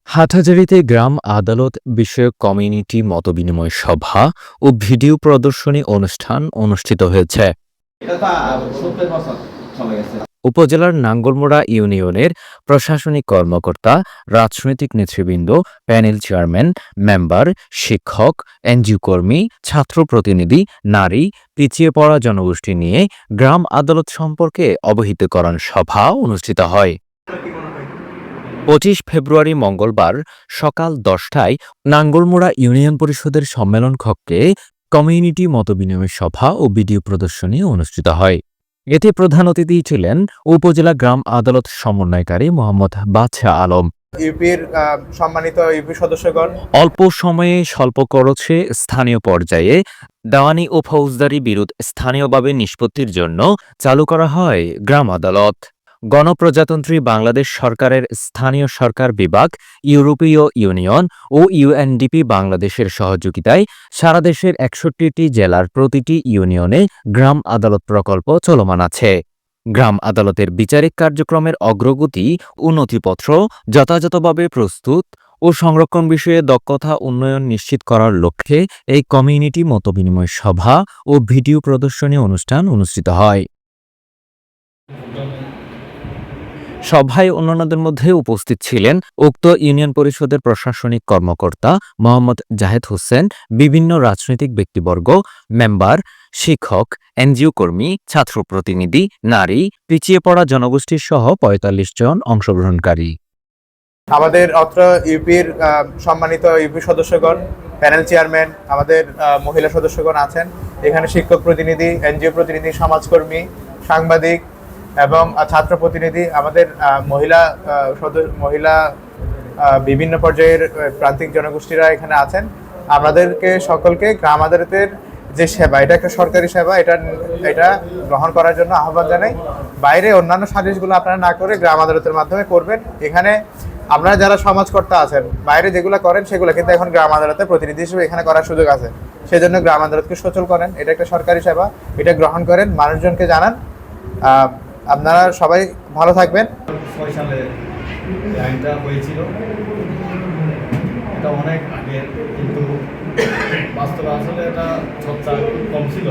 হাটহাজারীতে গ্রাম আদালত বিষয়ক কমিউনিটি মতবিনিময় সভা ও ভিডিও প্রদর্শনী অনুষ্ঠান অনুষ্ঠিত হয়েছে। উপজেলার নাঙ্গলমোড়া ইউনিয়নের প্রশাসনিক কর্মকর্তা, রাজনৈতিক নেতৃবৃন্দ, প্যানেল চেয়ারম্যান, মেম্বার, শিক্ষক, এনজিও কর্মী, ছাত্র প্রতিনিধি, নারী, পিছিয়ে পড়া জনগোষ্ঠী নিয়ে গ্রাম আদালত সম্পর্কে অবহিত করার সভা অনুষ্ঠিত হয়। 25 ফেব্রুয়ারি মঙ্গলবার সকাল 10টায় নাঙ্গলমোড়া ইউনিয়ন পরিষদের সম্মেলন কক্ষে কমিউনিটি মতবিনিময় সভা ও ভিডিও প্রদর্শনী অনুষ্ঠিত হয়। এতে প্রধান অতিথি ছিলেন উপজেলা গ্রাম আদালত সমন্বয়কারী মোহাম্মদ বাদশা আলম। ইউপির সম্মানিত ইউপি সদস্যগণ, অল্প সময়ে স্বল্প খরচে স্থানীয় পর্যায়ে দেওয়ানি ও ফৌজদারি বিরোধ স্থানীয়ভাবে নিষ্পত্তির জন্য চালু করা হয় গ্রাম আদালত। গণপ্রজাতন্ত্রী বাংলাদেশ সরকারের স্থানীয় সরকার বিভাগ, ইউরোপীয় ইউনিয়ন ও ইউএনডিপি বাংলাদেশের সহযোগিতায় সারা দেশের 61টি জেলার প্রতিটি ইউনিয়নে গ্রাম আদালত প্রকল্প চলমান আছে। গ্রাম আদালতের বিচারিক কার্যক্রমের অগ্রগতি ও নথিপত্র যথাযথভাবে প্রস্তুত ও সংরক্ষণ বিষয়ে দক্ষতা উন্নয়ন নিশ্চিত করার লক্ষ্যে এই কমিউনিটি মতবিনিময় সভা ও ভিডিও প্রদর্শনী অনুষ্ঠান অনুষ্ঠিত হয়। সভায় অন্যান্যদের মধ্যে উপস্থিত ছিলেন উক্ত ইউনিয়ন পরিষদের প্রশাসনিক কর্মকর্তা মোহাম্মদ জাহেদ হোসেন, বিভিন্ন রাজনৈতিক ব্যক্তিবর্গ, মেম্বার, শিক্ষক, এনজিও কর্মী, ছাত্র প্রতিনিধি, নারী, পিছিয়ে পড়া জনগোষ্ঠীর সহ 45 জন অংশগ্রহণকারী। আমাদের অত্র ইউপির সম্মানিত ইউপি সদস্যগণ, প্যানেল চেয়ারম্যান, আমাদের মহিলা সদস্যগণ আছেন এখানে, শিক্ষক প্রতিনিধি, এনজিও প্রতিনিধি, সমাজকর্মী, সাংবাদিক এবং ছাত্র প্রতিনিধি, আমাদের মহিলা বিভিন্ন পর্যায়ের প্রান্তিক জনগোষ্ঠীরা এখানে আছেন। আমাদেরকে সকলকে গ্রাম আদালতের যে সেবা, এটা একটা সরকারি সেবা, এটা গ্রহণ করার জন্য আহ্বান জানাই। বাইরে অন্যান্য সালিশগুলো আপনারা না করে গ্রাম আদালতের মাধ্যমে করবেন। এখানে আপনারা যারা সমাজকর্তা আছেন, বাইরে যেগুলো করেন সেগুলো কিন্তু এখন গ্রাম আদালতের প্রতিনিধি হিসেবে এখানে করার সুযোগ আছে। সেজন্য গ্রাম আদালতকে সচল করেন, এটা একটা সরকারি সেবা, এটা গ্রহণ করেন, মানুষজনকে জানান। আপনারা সবাই ভালো থাকবেন। 6 সালে আইনটা হয়েছিল, এটা অনেক আগে, কিন্তু বাস্তবে আসলে এটা চর্চা কম ছিল।